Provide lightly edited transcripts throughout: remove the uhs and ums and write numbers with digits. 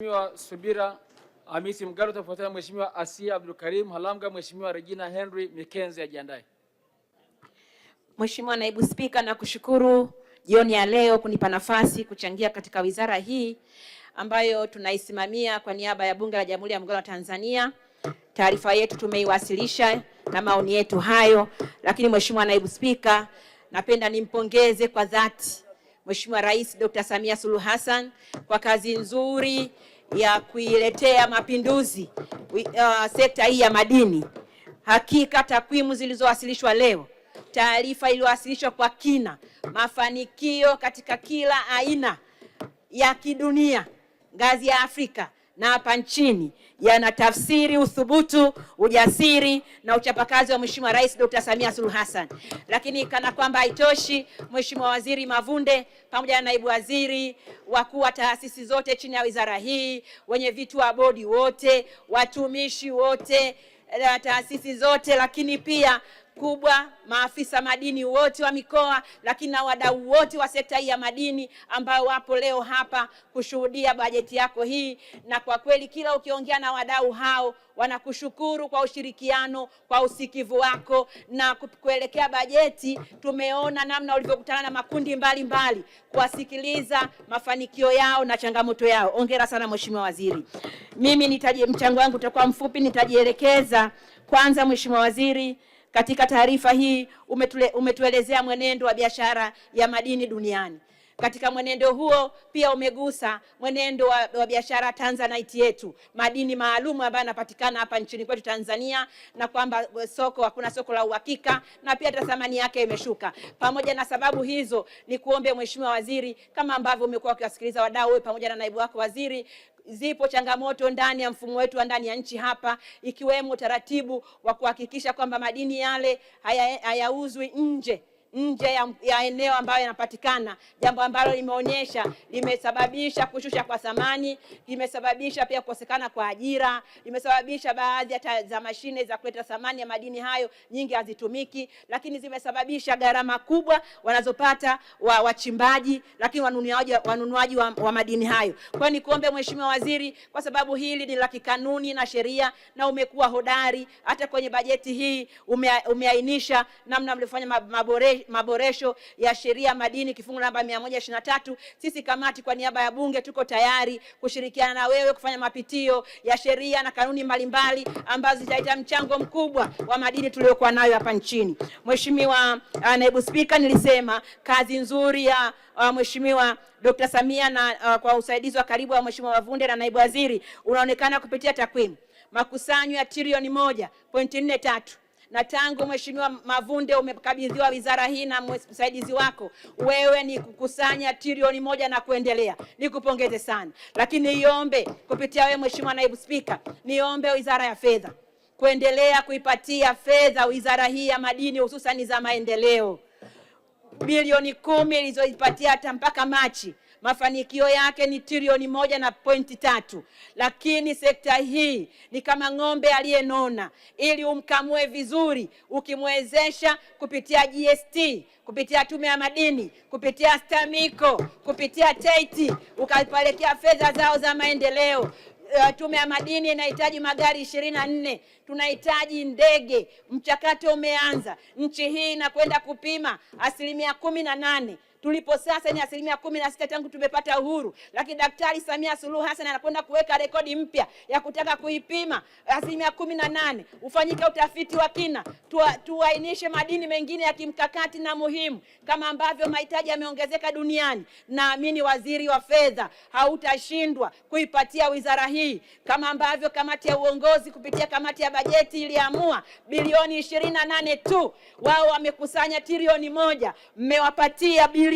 Mheshimiwa Subira Hamisi Mgalo, tafuatana Mheshimiwa Asia Abdul Karim Halamga. Mheshimiwa Regina Henry Mikenzi ajiandae. Mheshimiwa Naibu Spika, nakushukuru jioni ya leo kunipa nafasi kuchangia katika wizara hii ambayo tunaisimamia kwa niaba ya Bunge la Jamhuri ya Muungano wa Tanzania. Taarifa yetu tumeiwasilisha na maoni yetu hayo, lakini Mheshimiwa Naibu Spika, napenda nimpongeze kwa dhati Mheshimiwa Rais Dr. Samia Suluhu Hassan kwa kazi nzuri ya kuiletea mapinduzi sekta hii ya madini. Hakika takwimu zilizowasilishwa leo, taarifa iliyowasilishwa kwa kina, mafanikio katika kila aina ya kidunia, ngazi ya Afrika na hapa nchini, yanatafsiri uthubutu, ujasiri na uchapakazi wa Mheshimiwa Rais Dr. Samia Suluhu Hassan. Lakini kana kwamba haitoshi, Mheshimiwa Waziri Mavunde pamoja na naibu waziri, wakuu wa taasisi zote chini ya wizara hii, wenye vitu wa bodi wote, watumishi wote, taasisi zote, lakini pia kubwa maafisa madini wote wa mikoa, lakini na wadau wote wa sekta hii ya madini ambao wapo leo hapa kushuhudia bajeti yako hii. Na kwa kweli kila ukiongea na wadau hao wanakushukuru kwa ushirikiano, kwa usikivu wako, na kuelekea bajeti tumeona namna ulivyokutana na makundi mbalimbali kuwasikiliza mafanikio yao na changamoto yao. Hongera sana Mheshimiwa Waziri. Mimi mchango wangu utakuwa mfupi, nitajielekeza. Kwanza Mheshimiwa Waziri, katika taarifa hii umetuelezea mwenendo wa biashara ya madini duniani. Katika mwenendo huo pia umegusa mwenendo wa biashara Tanzanite yetu, madini maalum ambayo yanapatikana hapa nchini kwetu Tanzania, na kwamba hakuna soko la uhakika na pia thamani yake imeshuka. Pamoja na sababu hizo, ni kuombe Mheshimiwa Waziri, kama ambavyo umekuwa ukiwasikiliza wadau wewe pamoja na naibu wako waziri, zipo changamoto ndani ya mfumo wetu wa ndani ya nchi hapa, ikiwemo taratibu wa kuhakikisha kwamba madini yale hayauzwi nje ya eneo ambayo yanapatikana, jambo ambalo limesababisha kushusha kwa thamani, limesababisha pia kukosekana kwa ajira, limesababisha baadhi za mashine za kuleta thamani ya madini hayo nyingi hazitumiki, lakini zimesababisha gharama kubwa wanazopata wachimbaji, lakini wanunuaji wa madini hayo. Kwa ni kuombe Mheshimiwa Waziri, kwa sababu hili ni la kikanuni na sheria na umekuwa hodari, hata kwenye bajeti hii umeainisha namna mlifanya maboresho ya sheria madini kifungu namba 123. Sisi kamati kwa niaba ya Bunge tuko tayari kushirikiana na wewe kufanya mapitio ya sheria na kanuni mbalimbali ambazo zitaleta mchango mkubwa wa madini tuliokuwa nayo hapa nchini. Mheshimiwa Naibu Spika, nilisema kazi nzuri ya Mheshimiwa Dr. Samia na kwa usaidizi wa karibu wa Mheshimiwa Mavunde na naibu waziri unaonekana kupitia takwimu. Makusanyo ya trilioni 1.43, na tangu Mheshimiwa Mavunde umekabidhiwa wizara hii na msaidizi wako, wewe ni kukusanya trilioni 1 na kuendelea. Nikupongeze sana. Lakini niombe kupitia wewe Mheshimiwa Naibu Spika, niombe Wizara ya Fedha kuendelea kuipatia fedha wizara hii ya madini, hususan za maendeleo. Bilioni 10 ilizoipatia hata mpaka Machi, mafanikio yake ni trilioni 1.3, lakini sekta hii ni kama ng'ombe aliyenona. Ili umkamue vizuri, ukimwezesha kupitia GST, kupitia Tume ya Madini, kupitia STAMICO, kupitia TEITI, ukapelekea fedha zao za maendeleo. Tume ya Madini inahitaji magari 24, tunahitaji ndege. Mchakato umeanza. Nchi hii inakwenda kupima 18%. Tulipo sasa ni 16% tangu tumepata uhuru, lakini Daktari Samia Suluhu Hassan anakwenda kuweka rekodi mpya ya kutaka kuipima 18%. Ufanyike utafiti wa kina, tuainishe madini mengine ya kimkakati na muhimu kama ambavyo mahitaji yameongezeka duniani. Naamini Waziri wa Fedha hautashindwa kuipatia wizara hii, kama ambavyo kamati ya uongozi kupitia kamati ya bajeti iliamua bilioni 28 tu. Wao wamekusanya trilioni 1, mmewapatia bilioni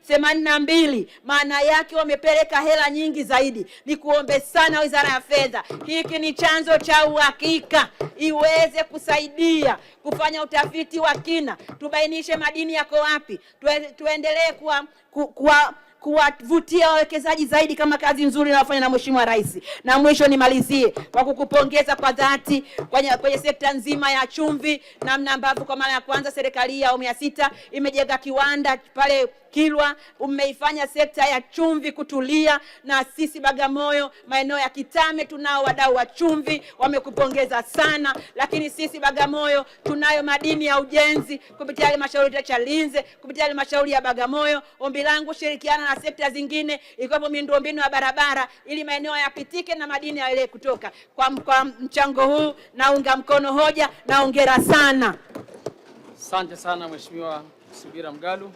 82, maana yake wamepeleka hela nyingi zaidi. Nikuombe sana Wizara ya Fedha, hiki ni chanzo cha uhakika, iweze kusaidia kufanya utafiti wa kina, tubainishe madini yako wapi, tuendelee kuwavutia wawekezaji zaidi kama kazi nzuri inayofanya na Mheshimiwa Rais. Na mwisho nimalizie kwa kukupongeza kwa dhati kwenye sekta nzima ya chumvi, namna ambavyo kwa mara ya kwanza serikali ya awamu ya 6 imejenga kiwanda pale Kilwa, umeifanya sekta ya chumvi kutulia, na sisi Bagamoyo maeneo ya Kitame tunao wadau wa chumvi wamekupongeza sana. Lakini sisi Bagamoyo tunayo madini ya ujenzi kupitia halmashauri ya Chalinze, kupitia halmashauri ya Bagamoyo. Ombi langu shirikiana na sekta zingine ikiwemo miundombinu ya barabara ili maeneo yapitike na madini yaendelee kutoka. Kwa mchango huu naunga mkono hoja na hongera sana. Asante sana Mheshimiwa Subira Mgalu.